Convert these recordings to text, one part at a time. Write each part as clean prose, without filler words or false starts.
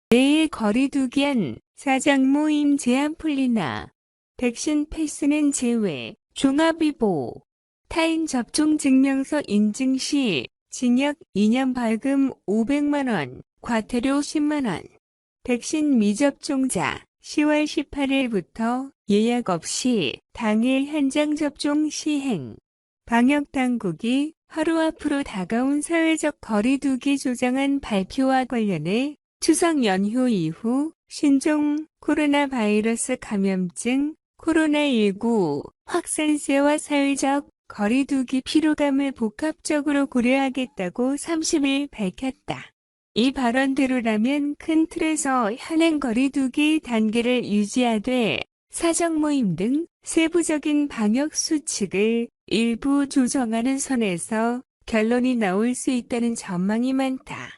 내일 거리두기안 사적 모임 제한 풀리나. 백신 패스는 제외. 종합위보. 타인 접종 증명서 인증 시 징역 2년 벌금 500만 원, 과태료 10만 원. 백신 미접종자 10월 18일부터 예약 없이 당일 현장 접종 시행. 방역당국이 하루 앞으로 다가온 사회적 거리두기 조정안 발표와 관련해 추석 연휴 이후 신종 코로나 바이러스 감염증 코로나19 확산세와 사회적 거리두기 피로감을 복합적으로 고려하겠다고 30일 밝혔다. 이 발언대로라면 큰 틀에서 현행 거리두기 단계를 유지하되 사적 모임 등 세부적인 방역 수칙을 일부 조정하는 선에서 결론이 나올 수 있다는 전망이 많다.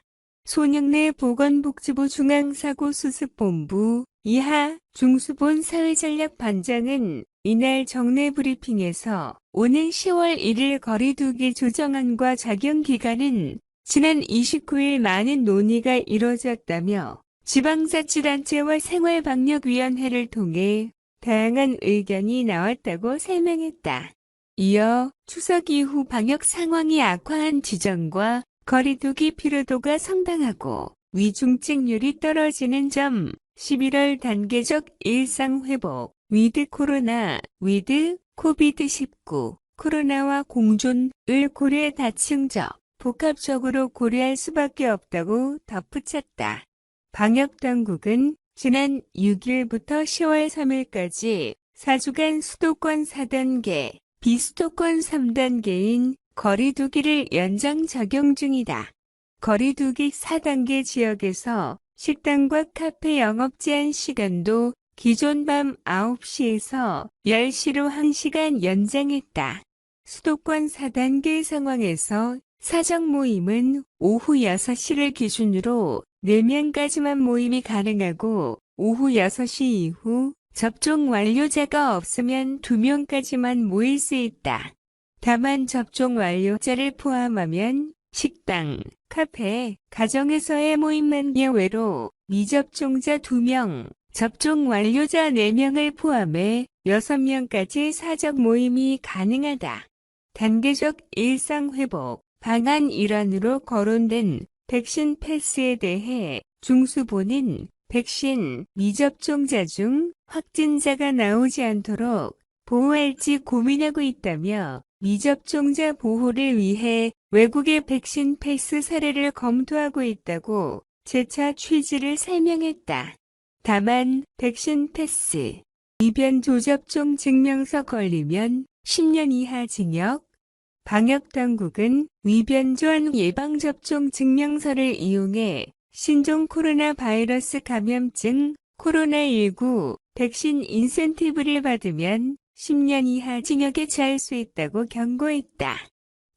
손영래 보건복지부 중앙사고수습본부 이하 중수본 사회전략반장은 이날 정례 브리핑에서 오는 10월 1일 거리두기 조정안과 적용기간은 지난 29일 많은 논의가 이뤄졌다며 지방자치단체와 생활방역위원회를 통해 다양한 의견이 나왔다고 설명했다. 이어 추석 이후 방역 상황이 악화한 지정과 거리두기 피로도가 상당하고 위중증률이 떨어지는 점, 11월 단계적 일상회복, 위드 코로나, 위드 코비드19, 코로나와 공존을 고려 다층적, 복합적으로 고려할 수밖에 없다고 덧붙였다. 방역당국은 지난 6일부터 10월 3일까지 4주간 수도권 4단계, 비수도권 3단계인 거리두기를 연장 적용 중이다. 거리두기 4단계 지역에서 식당과 카페 영업 제한 시간도 기존 밤 9시에서 10시로 1시간 연장했다. 수도권 4단계 상황에서 사적 모임은 오후 6시를 기준으로 4명까지만 모임이 가능하고 오후 6시 이후 접종 완료자가 없으면 2명까지만 모일 수 있다. 다만 접종 완료자를 포함하면 식당, 카페, 가정에서의 모임만 예외로 미접종자 2명, 접종 완료자 4명을 포함해 6명까지 사적 모임이 가능하다. 단계적 일상회복 방안 일환으로 거론된 백신 패스에 대해 중수본은 백신 미접종자 중 확진자가 나오지 않도록 보호할지 고민하고 있다며 미접종자 보호를 위해 외국의 백신 패스 사례를 검토하고 있다고 재차 취지를 설명했다. 다만 백신 패스, 이변 조접종 증명서 걸리면 10년 이하 징역, 방역당국은 위변조한 예방접종 증명서를 이용해 신종 코로나 바이러스 감염증 코로나19 백신 인센티브를 받으면 10년 이하 징역에 처할 수 있다고 경고했다.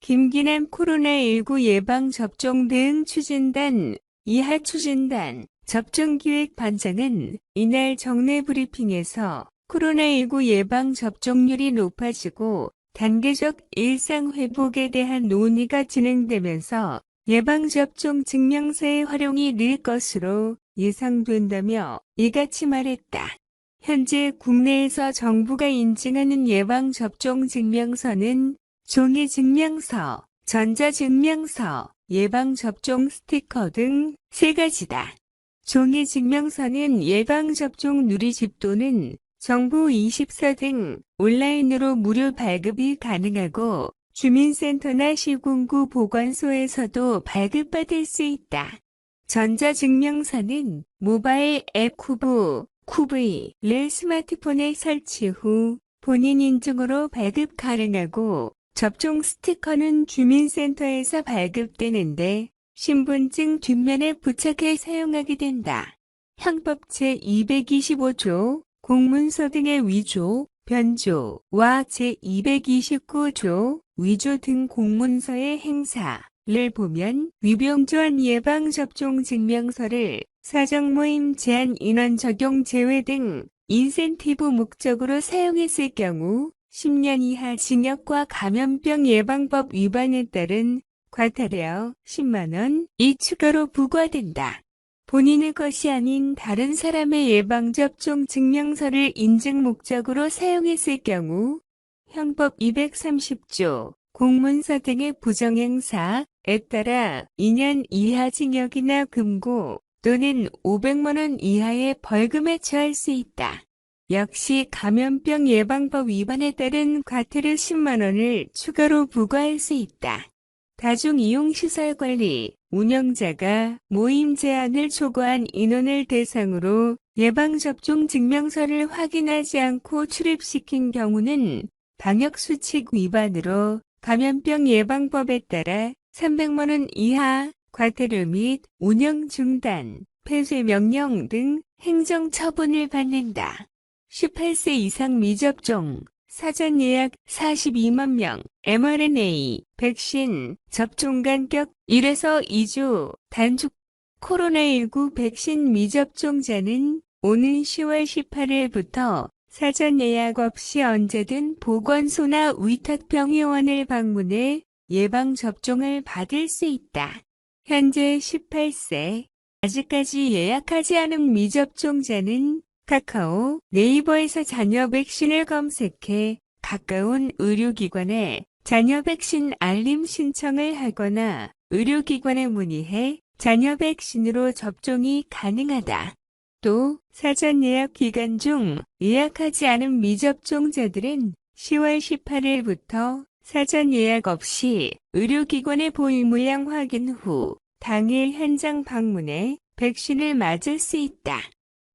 김기남 코로나19 예방접종 대응 추진단 이하 추진단 접종기획반장은 이날 정례 브리핑에서 코로나19 예방접종률이 높아지고 단계적 일상회복에 대한 논의가 진행되면서 예방접종 증명서의 활용이 늘 것으로 예상된다며 이같이 말했다. 현재 국내에서 정부가 인증하는 예방접종 증명서는 종이증명서, 전자증명서, 예방접종 스티커 등 3가지다. 종이증명서는 예방접종 누리집 또는 정부 24 등 온라인으로 무료 발급이 가능하고 주민센터나 시군구 보건소에서도 발급받을 수 있다. 전자증명서는 모바일 앱 쿠브이를 스마트폰에 설치 후 본인 인증으로 발급 가능하고 접종 스티커는 주민센터에서 발급되는데 신분증 뒷면에 부착해 사용하게 된다. 형법 제225조 공문서 등의 위조, 변조와 제229조 위조 등 공문서의 행사를 보면 위변조한 예방접종 증명서를 사적 모임 제한 인원 적용 제외 등 인센티브 목적으로 사용했을 경우 10년 이하 징역과 감염병 예방법 위반에 따른 과태료 10만 원이 추가로 부과된다. 본인의 것이 아닌 다른 사람의 예방접종 증명서를 인증 목적으로 사용했을 경우 형법 230조 공문서 등의 부정행사에 따라 2년 이하 징역이나 금고 또는 500만 원 이하의 벌금에 처할 수 있다. 역시 감염병 예방법 위반에 따른 과태료 10만 원을 추가로 부과할 수 있다. 다중이용시설 관리, 운영자가 모임 제한을 초과한 인원을 대상으로 예방접종 증명서를 확인하지 않고 출입시킨 경우는 방역수칙 위반으로 감염병 예방법에 따라 300만 원 이하 과태료 및 운영 중단, 폐쇄 명령 등 행정처분을 받는다. 18세 이상 미접종, 사전 예약 42만 명, mRNA, 백신, 접종 간격 1에서 2주, 단축, 코로나19 백신 미접종자는 오는 10월 18일부터 사전 예약 없이 언제든 보건소나 위탁병의원을 방문해 예방접종을 받을 수 있다. 현재 18세, 아직까지 예약하지 않은 미접종자는 카카오, 네이버에서 자녀 백신을 검색해 가까운 의료기관에 자녀 백신 알림 신청을 하거나 의료기관에 문의해 자녀 백신으로 접종이 가능하다. 또 사전 예약 기간 중 예약하지 않은 미접종자들은 10월 18일부터 사전 예약 없이 의료기관의 보유물량 확인 후 당일 현장 방문해 백신을 맞을 수 있다.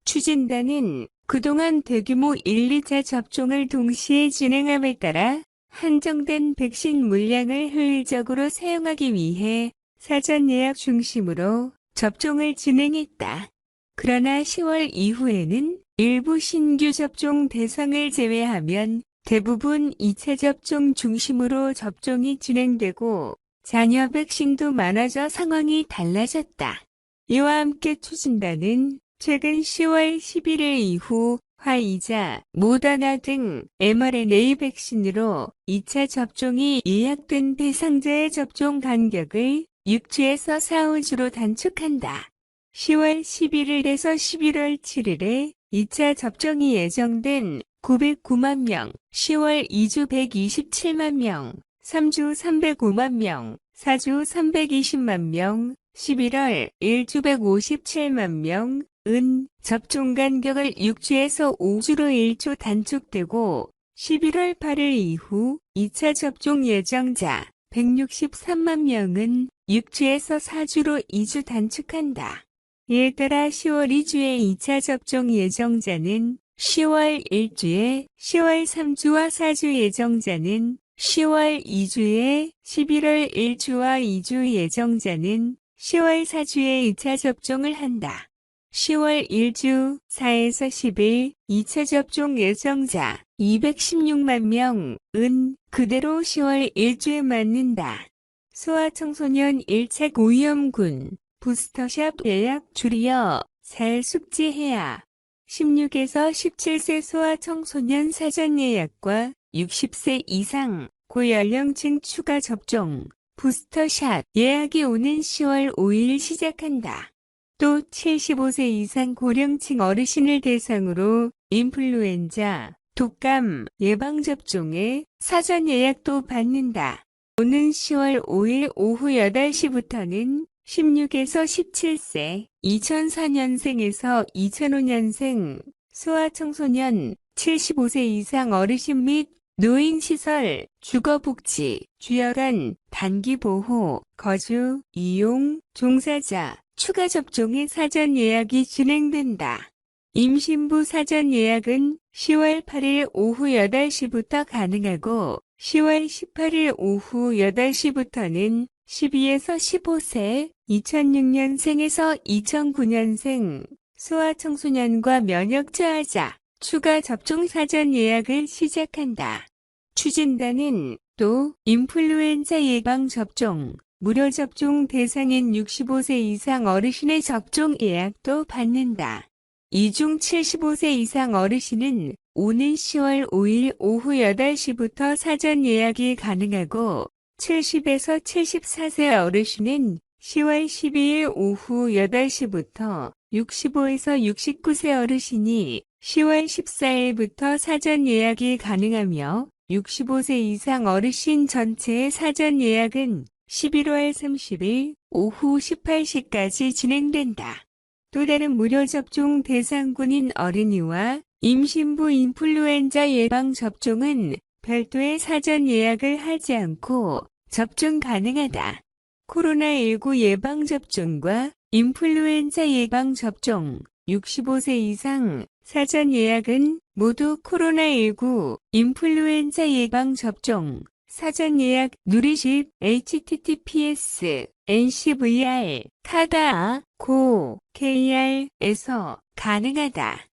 추진단은 그동안 대규모 1, 2차 접종을 동시에 진행함에 따라 한정된 백신 물량을 효율적으로 사용하기 위해 사전 예약 중심으로 접종을 진행했다. 그러나 10월 이후에는 일부 신규 접종 대상을 제외하면 대부분 2차 접종 중심으로 접종이 진행되고 자녀 백신도 많아져 상황이 달라졌다. 이와 함께 추진단은 최근 10월 11일 이후 화이자, 모더나 등 mRNA 백신으로 2차 접종이 예약된 대상자의 접종 간격을 6주에서 4, 5주로 단축한다. 10월 11일에서 11월 7일에 2차 접종이 예정된 909만 명, 10월 2주 127만 명, 3주 305만 명, 4주 320만 명, 11월 1주 157만 명, 은 접종 간격을 6주에서 5주로 1주 단축되고 11월 8일 이후 2차 접종 예정자 163만 명은 6주에서 4주로 2주 단축한다. 이에 따라 10월 2주에 2차 접종 예정자는 10월 1주에 10월 3주와 4주 예정자는 10월 2주에 11월 1주와 2주 예정자는 10월 4주에 2차 접종을 한다. 10월 1주 4에서 10일 2차 접종 예정자 216만 명은 그대로 10월 1주에 맞는다. 소아청소년 1차 고위험군 부스터샷 예약 줄여 잘 숙지해야 16에서 17세 소아청소년 사전 예약과 60세 이상 고연령층 추가 접종 부스터샷 예약이 오는 10월 5일 시작한다. 또 75세 이상 고령층 어르신을 대상으로 인플루엔자, 독감 예방접종에 사전 예약도 받는다. 오는 10월 5일 오후 8시부터는 16에서 17세, 2004년생에서 2005년생, 소아청소년, 75세 이상 어르신 및 노인시설, 주거복지, 주여간, 단기보호, 거주, 이용, 종사자, 추가 접종의 사전 예약이 진행된다. 임신부 사전 예약은 10월 8일 오후 8시부터 가능하고 10월 18일 오후 8시부터는 12에서 15세, 2006년생에서 2009년생, 소아청소년과 면역 저하자, 추가 접종 사전 예약을 시작한다. 추진단은 또 인플루엔자 예방 접종, 무료 접종 대상인 65세 이상 어르신의 접종 예약도 받는다. 이 중 75세 이상 어르신은 오는 10월 5일 오후 8시부터 사전 예약이 가능하고 70에서 74세 어르신은 10월 12일 오후 8시부터 65에서 69세 어르신이 10월 14일부터 사전 예약이 가능하며 65세 이상 어르신 전체의 사전 예약은 11월 30일 오후 18시까지 진행된다. 또 다른 무료 접종 대상군인 어린이와 임신부 인플루엔자 예방 접종은 별도의 사전 예약을 하지 않고 접종 가능하다. 코로나19 예방 접종과 인플루엔자 예방 접종 65세 이상 사전 예약은 모두 코로나19 인플루엔자 예방 접종 사전 예약 누리집 https://ncvr.tada.go.kr에서 가능하다.